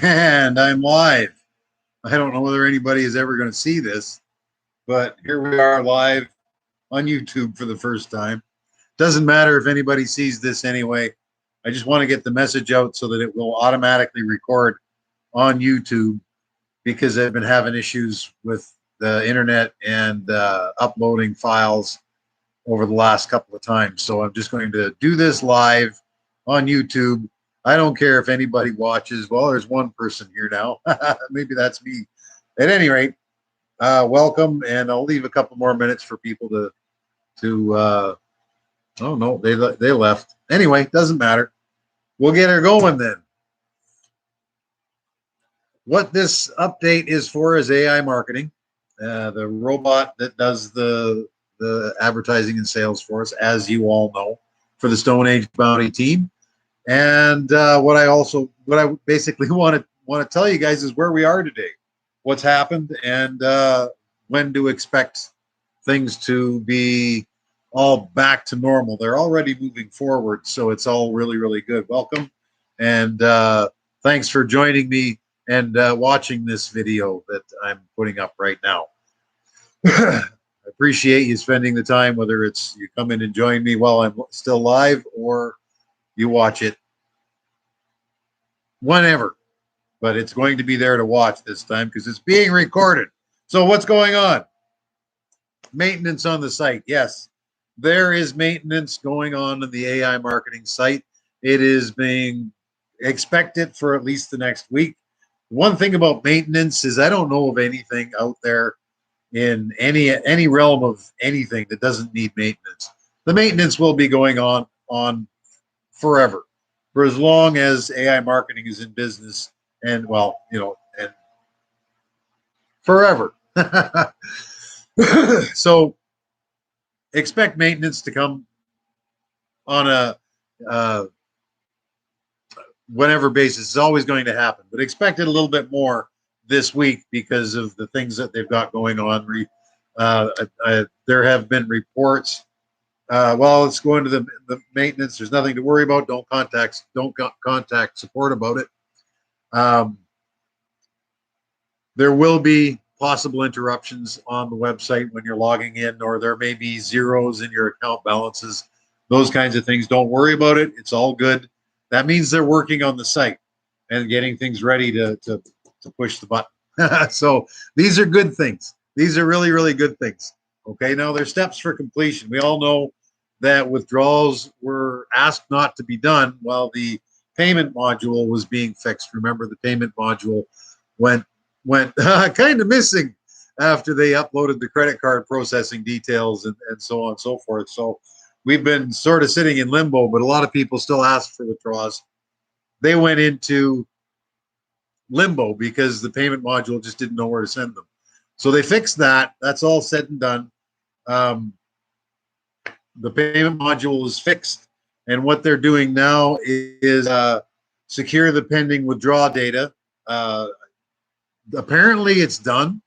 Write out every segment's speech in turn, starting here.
And I'm live. I don't know whether anybody is ever going to see this, but here we are live on YouTube for the first time. Doesn't matter if anybody sees this anyway. I just want to get the message out so that it will automatically record on YouTube because I've been having issues with the internet and uploading files over the last couple of times. So I'm just going to do this live on YouTube. I don't care if anybody watches. Well, there's one person here now. Maybe that's me. At any rate, welcome, and I'll leave a couple more minutes for people to. Oh no, they left. Anyway, doesn't matter. We'll get her going then. What this update is for is AI marketing, the robot that does the advertising and sales for us, as you all know, for the Stone Age Bounty team. And what I basically want to tell you guys is where we are today, what's happened, and when to expect things to be all back to normal. They're already moving forward, so it's all really, really good. Welcome, and thanks for joining me and watching this video that I'm putting up right now. I appreciate you spending the time, whether it's you come in and join me while I'm still live or you watch it whenever, but it's going to be there to watch this time because it's being recorded. So what's going on? Maintenance on the site. Yes, there is maintenance going on the AI marketing site. It is being expected for at least the next week. One thing about maintenance is I don't know of anything out there in any realm of anything that doesn't need maintenance. The maintenance will be going on forever, for as long as AI marketing is in business, and well, and forever. So expect maintenance to come on a whenever basis. It's always going to happen, but expect it a little bit more this week because of the things that they've got going on. There have been reports. Well, let's go into the maintenance. There's nothing to worry about. Don't contact support about it. There will be possible interruptions on the website when you're logging in, or there may be zeros in your account balances. Those kinds of things. Don't worry about it. It's all good. That means they're working on the site and getting things ready to push the button. So these are good things. These are really, really good things. Okay, now there's steps for completion. We all know that withdrawals were asked not to be done while the payment module was being fixed. Remember, the payment module went kind of missing after they uploaded the credit card processing details and so on and so forth. So we've been sort of sitting in limbo, but a lot of people still ask for withdrawals. They went into limbo because the payment module just didn't know where to send them. So they fixed that. That's all said and done. The payment module is fixed, and what they're doing now is secure the pending withdrawal data. Apparently it's done.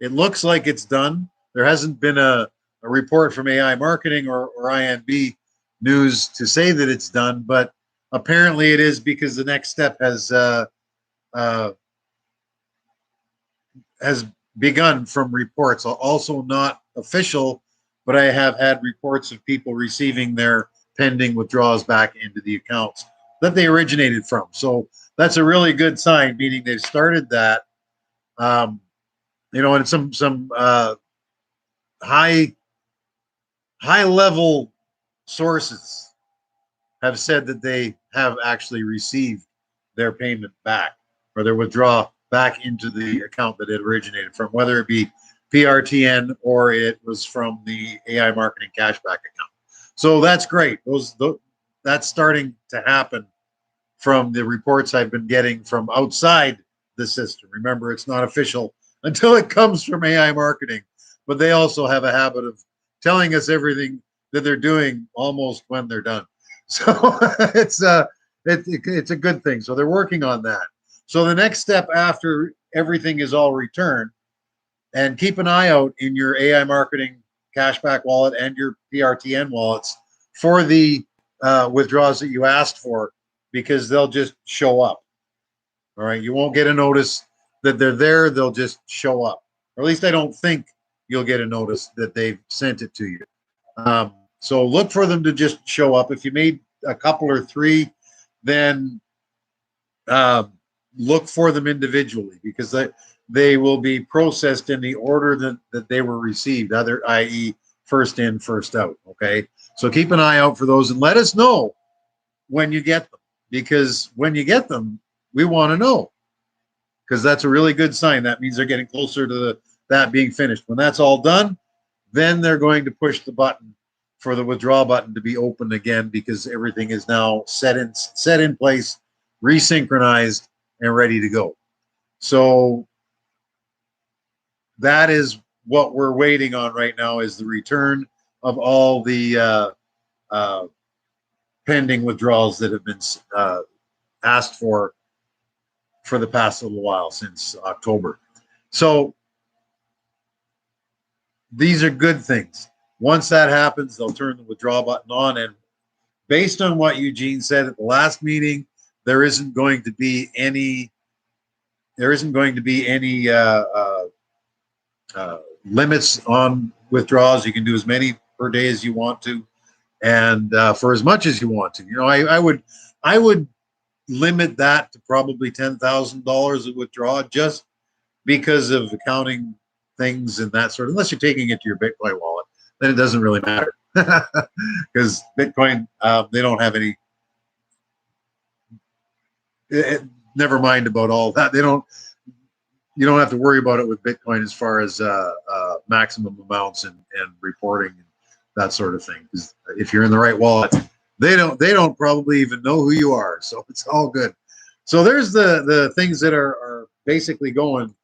It looks like it's done. There hasn't been a report from AI marketing or INB news to say that it's done, but apparently it is, because the next step has begun from reports. Also not official, but I have had reports of people receiving their pending withdrawals back into the accounts that they originated from. So that's a really good sign, meaning they've started that. And some high level sources have said that they have actually received their payment back, or their withdrawal back into the account that it originated from, whether it be PRTN or it was from the AI marketing cashback account. So that's great. That's starting to happen from the reports I've been getting from outside the system. Remember, it's not official until it comes from AI marketing, but they also have a habit of telling us everything that they're doing almost when they're done. So it's a good thing. So they're working on that. So the next step after everything is all returned, and keep an eye out in your AI marketing cashback wallet and your PRTN wallets for the withdrawals that you asked for, because they'll just show up. All right. You won't get a notice that they're there. They'll just show up. Or at least I don't think you'll get a notice that they've sent it to you. So look for them to just show up. If you made a couple or three, then uh, look for them individually, because they will be processed in the order that they were received, other, i.e., first in, first out. Okay. So keep an eye out for those and let us know when you get them, because when you get them, we want to know, because that's a really good sign. That means they're getting closer to that being finished. When that's all done, then they're going to push the button for the withdraw button to be open again, because everything is now set in place, resynchronized, and ready to go. So that is what we're waiting on right now, is the return of all the pending withdrawals that have been asked for the past little while, since October. So these are good things. Once that happens, they'll turn the withdraw button on, and based on what Eugene said at the last meeting, there isn't going to be any limits on withdrawals. You can do as many per day as you want to, and for as much as you want to. You know, I would limit that to probably $10,000 of withdrawal, just because of accounting things and that sort of. Unless you're taking it to your Bitcoin wallet, then it doesn't really matter, because Bitcoin, they don't have any. Never mind about all that. They don't. You don't have to worry about it with Bitcoin as far as maximum amounts and reporting and that sort of thing. Because if you're in the right wallet, they don't probably even know who you are, so it's all good. So there's the things that are basically going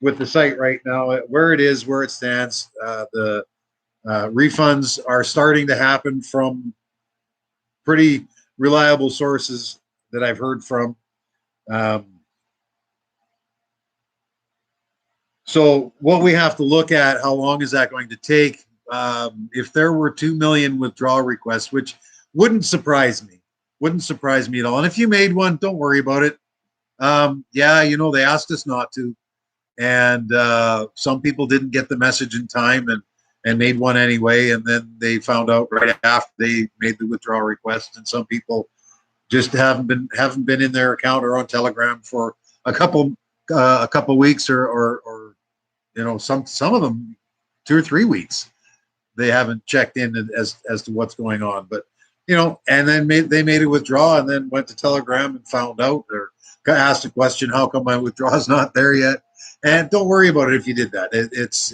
with the site right now, where it is, where it stands. The refunds are starting to happen from pretty reliable sources that I've heard from. So what we have to look at, how long is that going to take? If there were 2 million withdrawal requests, which wouldn't surprise me at all. And if you made one, don't worry about it. Yeah, you know, they asked us not to, and some people didn't get the message in time and made one anyway, and then they found out right after they made the withdrawal request. And some people just haven't been in their account or on Telegram for a couple weeks, or you know, some of them 2 or 3 weeks. They haven't checked in as to what's going on. But you know, and then they made a withdrawal and then went to Telegram and found out, or asked a question, how come my withdrawal is not there yet? And don't worry about it if you did that. It's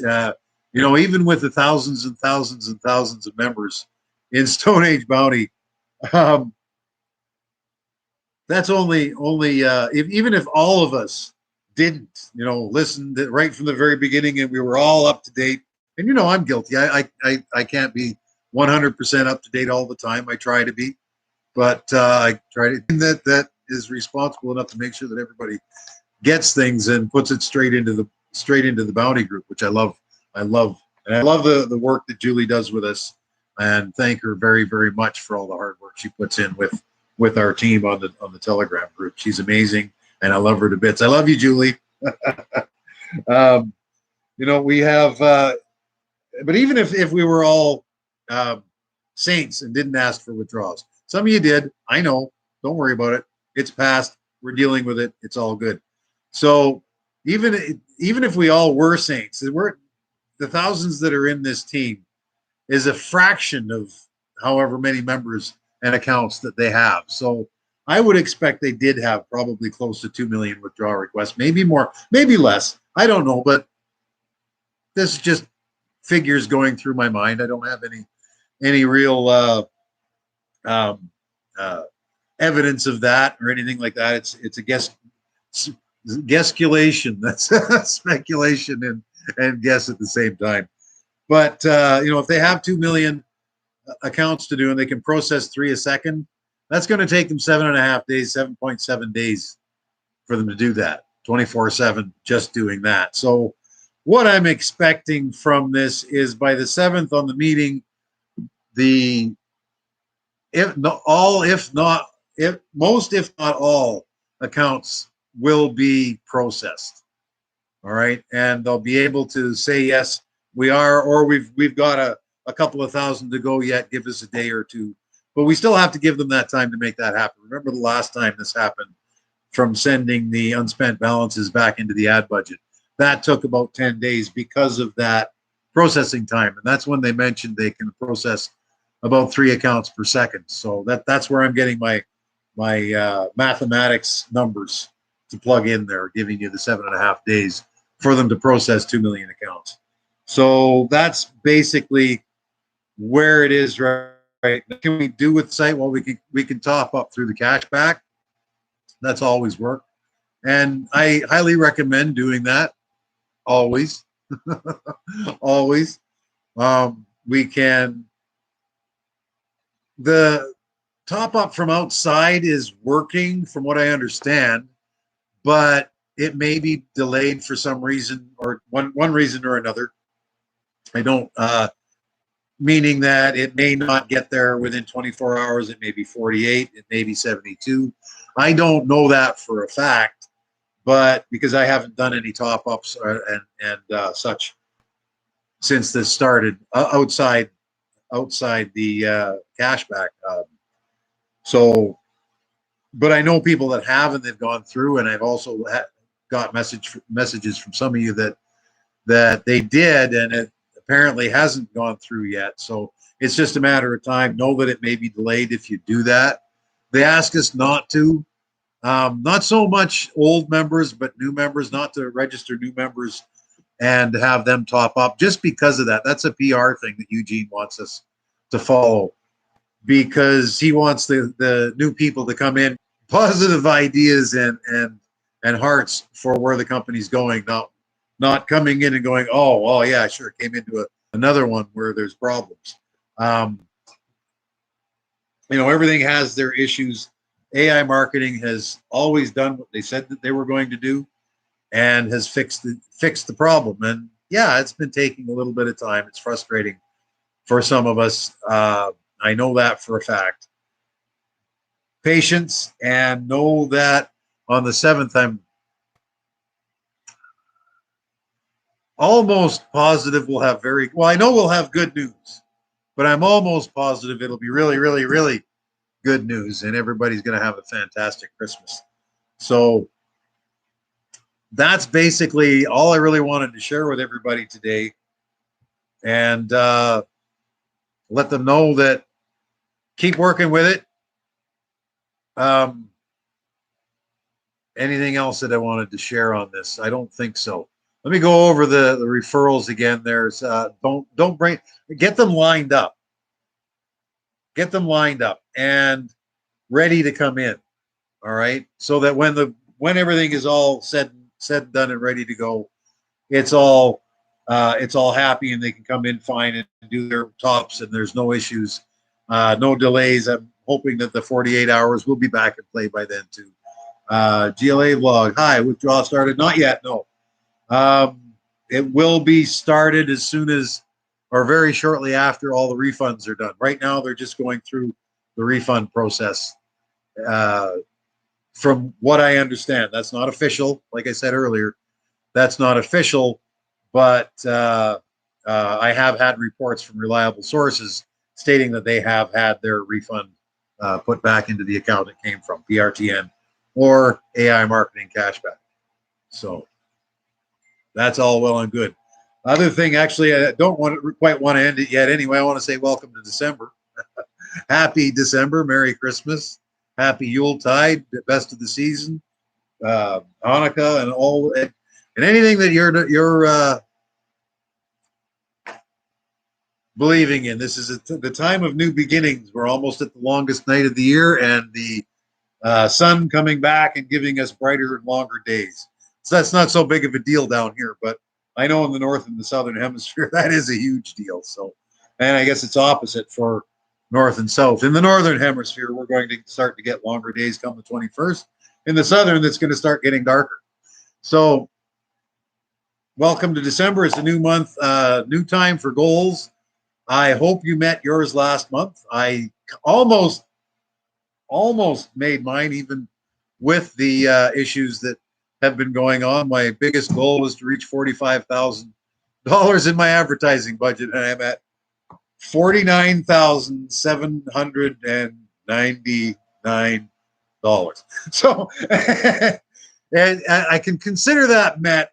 you know, even with the thousands and thousands and thousands of members in Stone Age Bounty, that's only even if all of us didn't, you know, listen right from the very beginning, and we were all up to date. And you know, I'm guilty. I can't be 100% up to date all the time. I try to be, but I try to. That is responsible enough to make sure that everybody gets things and puts it straight into the bounty group, which I love. And I love the work that Julie does with us, and thank her very, very much for all the hard work she puts in with our team on the Telegram group. She's amazing, and I love her to bits. I love you, Julie. You know, we have, but even if we were all saints and didn't ask for withdrawals, some of you did. I know. Don't worry about it. It's past. We're dealing with it. It's all good. So even if we all were saints, the thousands that are in this team is a fraction of however many members and accounts that they have. So I would expect they did have probably close to 2 million withdrawal requests, maybe more, maybe less. I don't know, but this is just figures going through my mind. I don't have any real evidence of that or anything like that. It's a guessculation. That's speculation and guess at the same time. But you know, if they have 2 million accounts to do and they can process 3 a second, that's going to take them 7.5 days, 7.7 days for them to do that 24/7, just doing that. So what I'm expecting from this is by the 7th on the meeting, if most, if not all accounts will be processed. All right, and they'll be able to say yes, we are, or we've got a couple of thousand to go yet. Give us a day or two, but we still have to give them that time to make that happen. Remember the last time this happened, from sending the unspent balances back into the ad budget, that took about 10 days because of that processing time, and that's when they mentioned they can process about 3 accounts per second. So that's where I'm getting my mathematics numbers to plug in there, giving you the 7.5 days for them to process 2 million accounts. So that's basically where it is right. What can we do with the site? Well, we can top up through the cashback. That's always worked, and I highly recommend doing that. Always, always. We can. The top up from outside is working, from what I understand, but it may be delayed for some reason, or one reason or another. I don't, meaning that it may not get there within 24 hours. It may be 48. It may be 72. I don't know that for a fact, but because I haven't done any top ups and such since this started outside the cashback. So, but I know people that have, and they've gone through, and I've also got messages from some of you that they did, and it apparently hasn't gone through yet. So it's just a matter of time. Know that it may be delayed if you do that. They ask us not to, not so much old members, but new members, not to register new members and have them top up, just because of that. That's a PR thing that Eugene wants us to follow, because he wants the new people to come in positive ideas and hearts for where the company's going, not coming in and going, oh well, yeah, sure, came into another one where there's problems. Everything has their issues. AI marketing has always done what they said that they were going to do, and has fixed the problem. And yeah, it's been taking a little bit of time. It's frustrating for some of us. I know that for a fact. Patience, and know that on the 7th, I'm almost positive we'll have I know we'll have good news, but I'm almost positive it'll be really, really, really good news, and everybody's going to have a fantastic Christmas. So that's basically all I really wanted to share with everybody today, and let them know that keep working with it. Anything else that I wanted to share on this? I don't think so. Let me go over the referrals again. There's get them lined up. Get them lined up and ready to come in. All right, so that when everything is all said and done and ready to go, it's all happy, and they can come in fine and do their tops, and there's no issues, no delays. I'm hoping that the 48 hours will be back in play by then too. GLA vlog. Hi, withdrawal started? Not yet. No. It will be started as soon as, or very shortly after, all the refunds are done. Right now, they're just going through the refund process. From what I understand, that's not official. Like I said earlier, that's not official, but I have had reports from reliable sources stating that they have had their refund put back into the account it came from, PRTN or AI marketing cashback. So that's all well and good. Other thing, actually, I don't quite want to end it yet. Anyway, I want to say welcome to December. Happy December, Merry Christmas, Happy Yuletide, best of the season, Hanukkah, and all, and anything that you're believing in. This is the time of new beginnings. We're almost at the longest night of the year, and the sun coming back and giving us brighter and longer days. So that's not so big of a deal down here, but I know in the north and the southern hemisphere that is a huge deal. So, and I guess it's opposite for north and south. In the northern hemisphere, we're going to start to get longer days come the 21st. In the southern, it's going to start getting darker. So, welcome to December. It's a new month, new time for goals. I hope you met yours last month. I almost made mine, even with the issues that have been going on. My biggest goal was to reach $45,000 in my advertising budget, and I'm at $49,799. So, and I can consider that met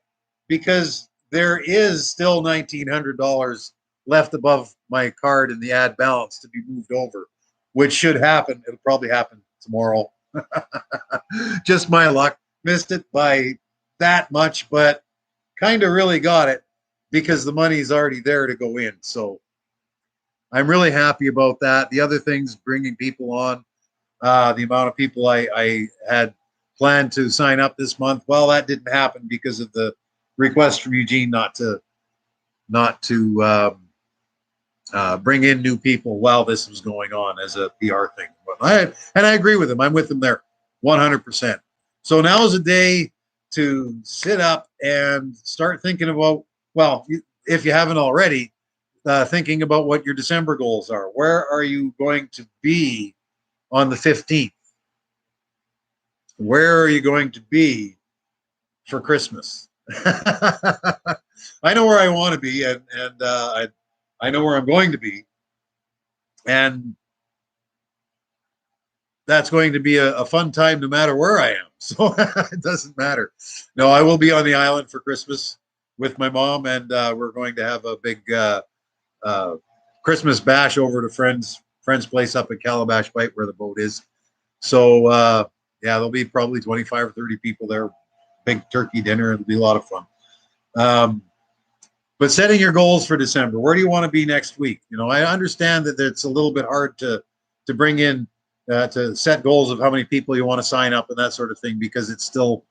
because there is still $1,900 left above my card in the ad balance to be moved over, which should happen. It'll probably happen tomorrow. Just my luck. Missed it by that much, but kind of really got it because the money's already there to go in. So I'm really happy about that. The other things, bringing people on, the amount of people I had planned to sign up this month, well, that didn't happen because of the request from Eugene not to bring in new people while this was going on as a PR thing. And I agree with him. I'm with him there 100%. So now is a day to sit up and start thinking about, well, if you haven't already, thinking about what your December goals are. Where are you going to be on the 15th? Where are you going to be for Christmas? I know where I want to be, and I know where I'm going to be, and that's going to be a fun time no matter where I am. So it doesn't matter. No, I will be on the island for Christmas with my mom, and we're going to have a big Christmas bash over to friend's place up in Calabash Bight where the boat is. So yeah, there'll be probably 25 or 30 people there. Big turkey dinner. It'll be a lot of fun. But setting your goals for December, where do you want to be next week? You know, I understand that it's a little bit hard to bring in to set goals of how many people you want to sign up and that sort of thing because it's still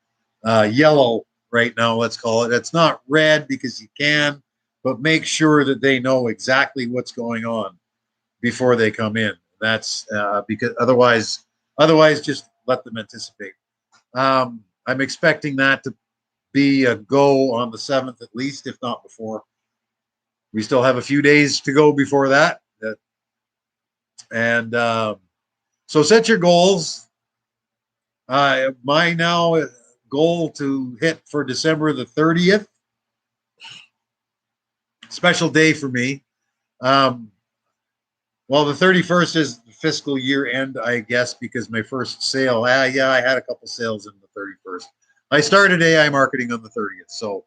yellow right now. Let's call it. It's not red because you can, but make sure that they know exactly what's going on before they come in. That's because otherwise, just let them anticipate. I'm expecting that to be a go on the 7th at least, if not before. We still have a few days to go before that. And so set your goals. My now goal to hit for December the 30th. Special day for me. Well, the 31st is the fiscal year end, I guess, because my first sale, yeah, I had a couple sales in the 31st. I started AI marketing on the 30th. So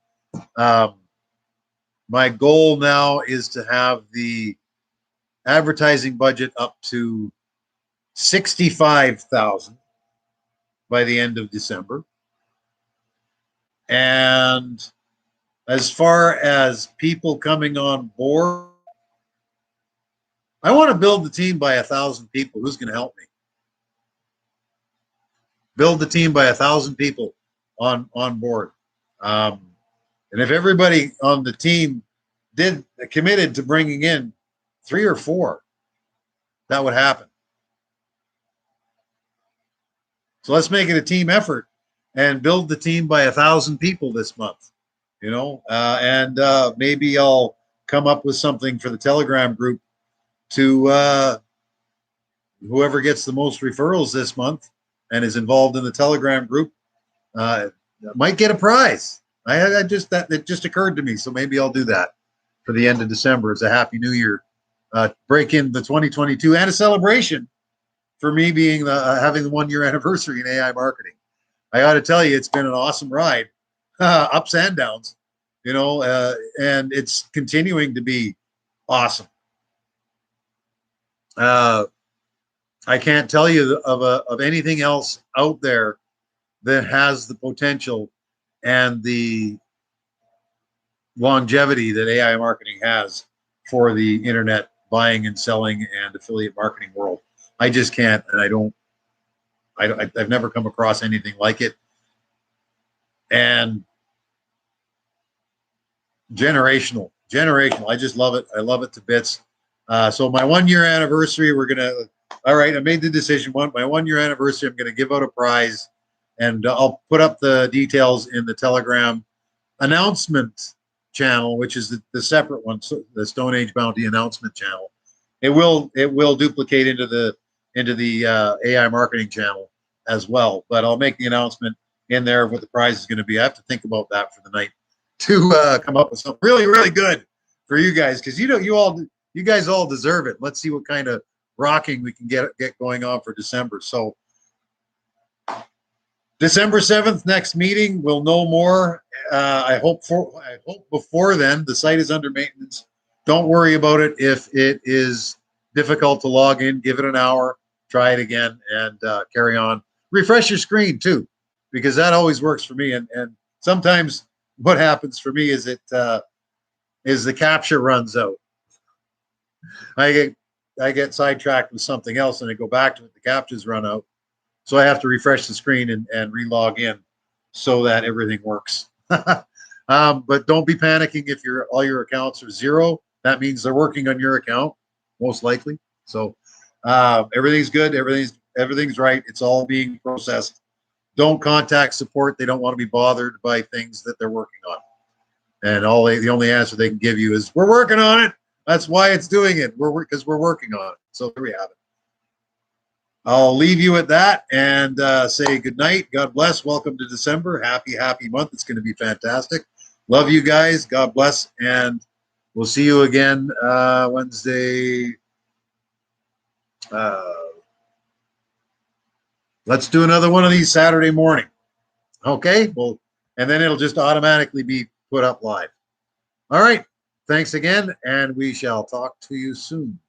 my goal now is to have the advertising budget up to 65,000 by the end of December. And as far as people coming on board, I want to build the team by 1,000 people. Who's going to help me? Build the team by 1,000 people on board. And if everybody on the team committed to bringing in 3 or 4, that would happen. So let's make it a team effort and build the team by 1,000 people this month. You know, and maybe I'll come up with something for the Telegram group to whoever gets the most referrals this month and is involved in the Telegram group might get a prize. It just occurred to me, so maybe I'll do that for the end of December as a Happy New Year break in the 2022 and a celebration for me being having the 1-year anniversary in AI marketing. I got to tell you, it's been an awesome ride, ups and downs, you know, and it's continuing to be awesome. I can't tell you of anything else out there that has the potential and the longevity that AI marketing has for the internet buying and selling and affiliate marketing world. I just can't, and I've never come across anything like it. And generational. I just love it. I love it to bits. So my 1-year anniversary, all right, I made the decision. My 1-year anniversary, I'm going to give out a prize, and I'll put up the details in the Telegram announcement channel, which is the separate one, so the Stone Age Bounty announcement channel. It will duplicate into the AI marketing channel as well. But I'll make the announcement in there of what the prize is going to be. I have to think about that for the night to come up with something really, really good for you guys, because you guys all deserve it. Let's see what kind of rocking we can get going on for December. So December 7th, next meeting, we'll know more. I hope before then. The site is under maintenance. Don't worry about it. If it is difficult to log in, give it an hour, try it again, and carry on. Refresh your screen too, because that always works for me. And sometimes what happens for me is the capture runs out. I get sidetracked with something else, and I go back to it. The captures run out. So I have to refresh the screen and re-log in so that everything works. But don't be panicking if all your accounts are zero. That means they're working on your account, most likely. So everything's good. Everything's right. It's all being processed. Don't contact support. They don't want to be bothered by things that they're working on. And the only answer they can give you is, "We're working on it." That's why it's doing it. Because we're working on it. So there we have it. I'll leave you at that and say good night. God bless. Welcome to December. Happy month. It's going to be fantastic. Love you guys. God bless. And we'll see you again Wednesday. Let's do another one of these Saturday morning. Okay? Well, and then it'll just automatically be put up live. All right. Thanks again, and we shall talk to you soon.